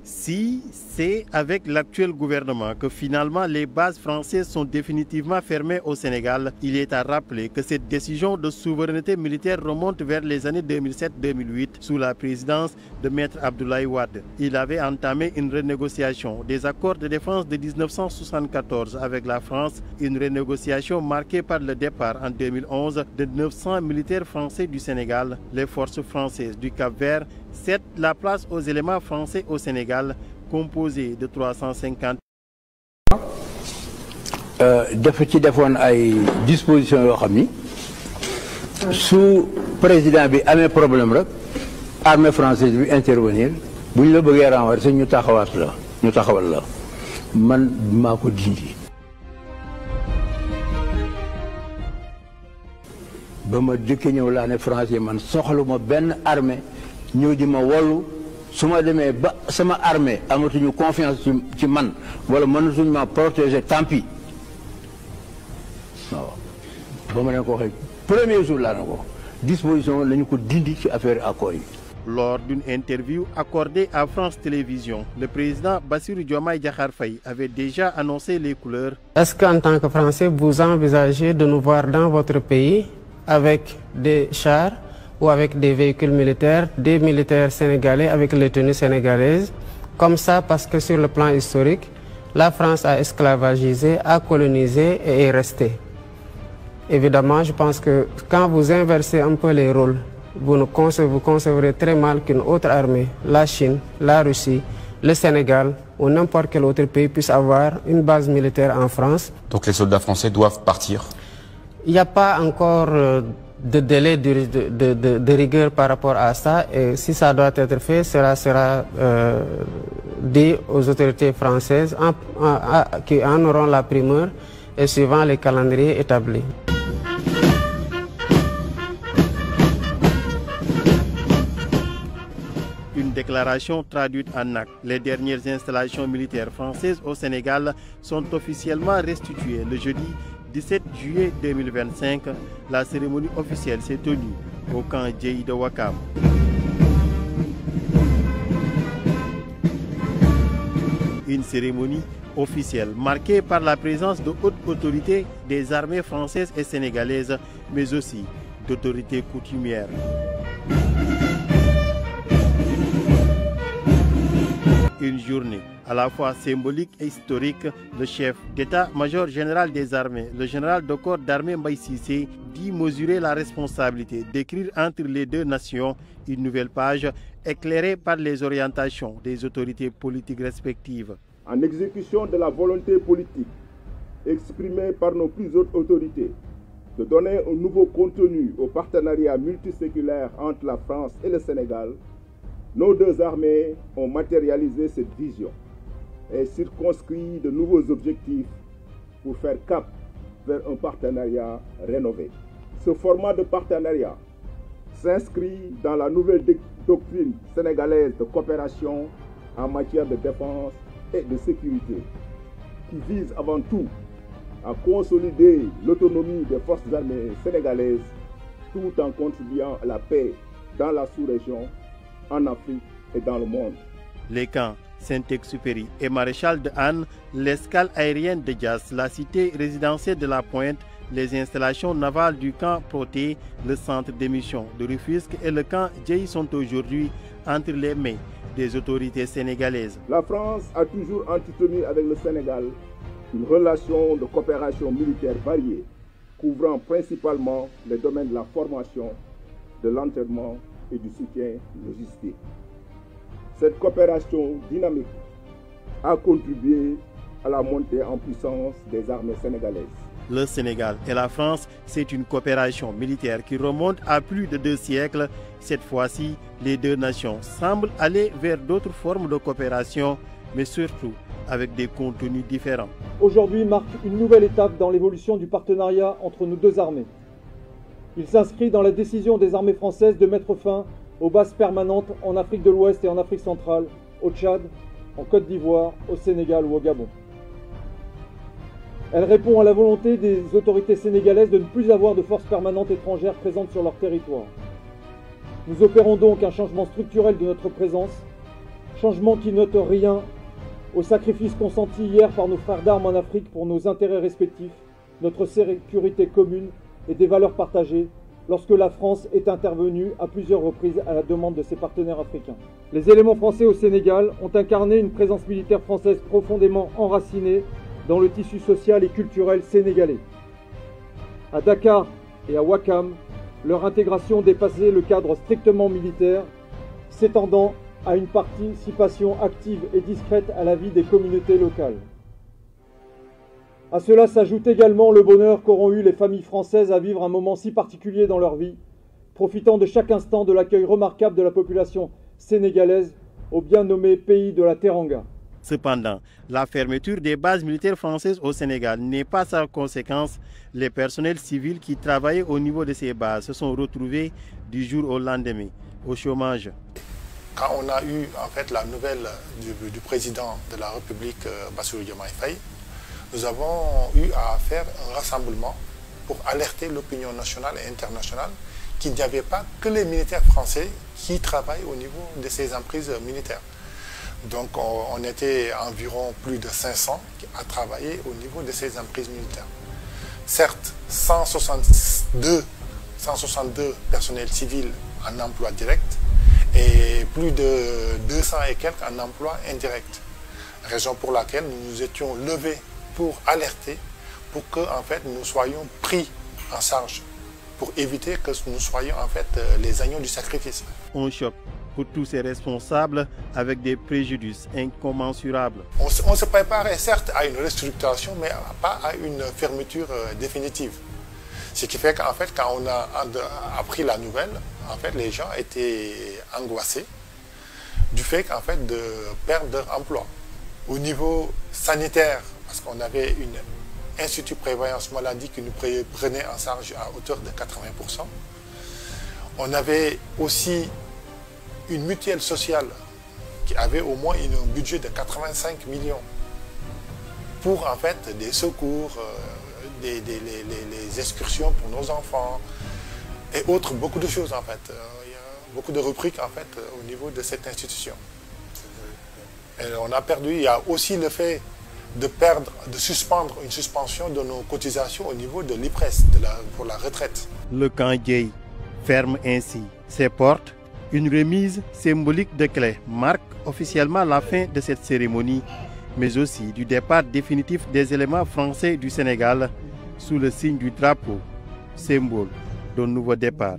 Si c'est avec l'actuel gouvernement que finalement les bases françaises sont définitivement fermées au Sénégal, il est à rappeler que cette décision de souveraineté militaire remonte vers les années 2007-2008 sous la présidence de Maître Abdoulaye Wade. Il avait entamé une renégociation des accords de défense de 1974 avec la France, une renégociation marquée par le départ en 2011 de 900 militaires français du Sénégal. Les forces françaises du Cap-Vert cèdent la place aux éléments français au Sénégal, composé de 350. dafa ci defoon ay dispositions yoo xam ni su président bi amee problème rek armée française bi intervenir bu ñu la bëggee renverser ñu taxawal la man maa ko dindi. ba ma dëkkee ñëw laa ne français man soxluma benn armée ñëw di ma wollu su ma demee ba sama armée amatuñu confiance ci man wala mënatuñu ma protéger tant pis waaw ba ma leen ko waxee premier jour laa ne ko disposition lañu ko dindi ci affaire accord yi. Lors d'une interview accordée à France Télévisions, le président Bassirou Diomaye Diakhar Faye avait déjà annoncé les couleurs. Est-ce qu'en tant que Français, vous envisagez de nous voir dans votre pays avec des chars ou avec des véhicules militaires, des militaires sénégalais avec les tenues sénégalaises, comme ça parce que sur le plan historique, la France a esclavagisé, a colonisé et est restée. Évidemment, je pense que quand vous inversez un peu les rôles, vous concevrez très mal qu'une autre armée, la Chine, la Russie, le Sénégal ou n'importe quel autre pays puisse avoir une base militaire en France. Donc les soldats français doivent partir? Il n'y a pas encore de délai de rigueur par rapport à ça, et si ça doit être fait, cela sera dit aux autorités françaises qui en auront la primeur et suivant les calendriers établis. Une déclaration traduite en actes. Les dernières installations militaires françaises au Sénégal sont officiellement restituées le jeudi 17 juillet 2025. La cérémonie officielle s'est tenue au camp Djeyi de Ouakam. Une cérémonie officielle marquée par la présence de hautes autorités des armées françaises et sénégalaises, mais aussi d'autorités coutumières. Une journée à la fois symbolique et historique. Le chef d'état-major général des armées, le général de corps d'armée Mbaye Cissé, dit mesurer la responsabilité d'écrire entre les deux nations une nouvelle page éclairée par les orientations des autorités politiques respectives. En exécution de la volonté politique exprimée par nos plus hautes autorités de donner un nouveau contenu au partenariat multiséculaire entre la France et le Sénégal, nos deux armées ont matérialisé cette vision et circonscrit de nouveaux objectifs pour faire cap vers un partenariat rénové. Ce format de partenariat s'inscrit dans la nouvelle doctrine sénégalaise de coopération en matière de défense et de sécurité, qui vise avant tout à consolider l'autonomie des forces armées sénégalaises tout en contribuant à la paix dans la sous-région, en Afrique et dans le monde. Les camps Saint-Exupéry et Maréchal de Anne, l'escale aérienne de Diass, la cité résidentielle de la Pointe, les installations navales du camp Proté, le centre d'émission de Rufisque et le camp Djeyi sont aujourd'hui entre les mains des autorités sénégalaises. La France a toujours entretenu avec le Sénégal une relation de coopération militaire variée, couvrant principalement les domaines de la formation, de l'entraînement et du soutien logistique. Cette coopération dynamique a contribué à la montée en puissance des armées sénégalaises. Le Sénégal et la France, c'est une coopération militaire qui remonte à plus de 2 siècles. Cette fois-ci, les deux nations semblent aller vers d'autres formes de coopération, mais surtout avec des contenus différents. Aujourd'hui marque une nouvelle étape dans l'évolution du partenariat entre nos deux armées. Il s'inscrit dans la décision des armées françaises de mettre fin aux bases permanentes en Afrique de l'Ouest et en Afrique centrale, au Tchad, en Côte d'Ivoire, au Sénégal ou au Gabon. Elle répond à la volonté des autorités sénégalaises de ne plus avoir de forces permanentes étrangères présentes sur leur territoire. Nous opérons donc un changement structurel de notre présence, Changement qui note rien au sacrifice consenti hier par nos frères d'armes en Afrique pour nos intérêts respectifs, notre sécurité commune et des valeurs partagées, lorsque la France est intervenue à plusieurs reprises à la demande de ses partenaires africains. Les éléments français au Sénégal ont incarné une présence militaire française profondément enracinée dans le tissu social et culturel sénégalais. À Dakar et à Ouakam, leur intégration dépassait le cadre strictement militaire, s'étendant à une participation active et discrète à la vie des communautés locales. À cela s'ajoute également le bonheur qu'auront eu les familles françaises à vivre un moment si particulier dans leur vie, profitant de chaque instant de l'accueil remarquable de la population sénégalaise au bien nommé pays de la Teranga. Cependant, la fermeture des bases militaires françaises au Sénégal n'est pas sans conséquence. Les personnels civils qui travaillaient au niveau de ces bases se sont retrouvés du jour au lendemain au chômage. Quand on a eu en fait la nouvelle du président de la République, Bassirou Diomaye Faye, nous avons eu à faire un rassemblement pour alerter l'opinion nationale et internationale qu'il n'y avait pas que les militaires français qui travaillent au niveau de ces emprises militaires. Donc on était environ plus de 500 à travailler au niveau de ces emprises militaires. Certes, 162 personnels civils en emploi direct et plus de 200 et quelques en emploi indirect. Raison pour laquelle nous nous étions levés pour alerter, pour que en fait, nous soyons pris en charge, pour éviter que nous soyons en fait les agneaux du sacrifice. Un choc pour tous ces responsables avec des préjudices incommensurables. On se préparait certes à une restructuration, mais pas à une fermeture définitive. Ce qui fait qu'en fait, quand on a appris la nouvelle, en fait, les gens étaient angoissés du fait qu'en fait de perdre leur emploi. Au niveau sanitaire, parce qu'on avait un institut prévoyance maladie qui nous prenait en charge à hauteur de 80%. On avait aussi une mutuelle sociale qui avait au moins un budget de 85 millions pour en fait des secours, les excursions pour nos enfants et autres, beaucoup de choses en fait. Il y a beaucoup de rubriques en fait au niveau de cette institution. Et on a perdu, il y a aussi le fait de suspendre une suspension de nos cotisations au niveau de l'IPRES, pour la retraite. Le camp Dieye ferme ainsi ses portes. Une remise symbolique de clés marque officiellement la fin de cette cérémonie, mais aussi du départ définitif des éléments français du Sénégal sous le signe du drapeau, symbole d'un nouveau départ.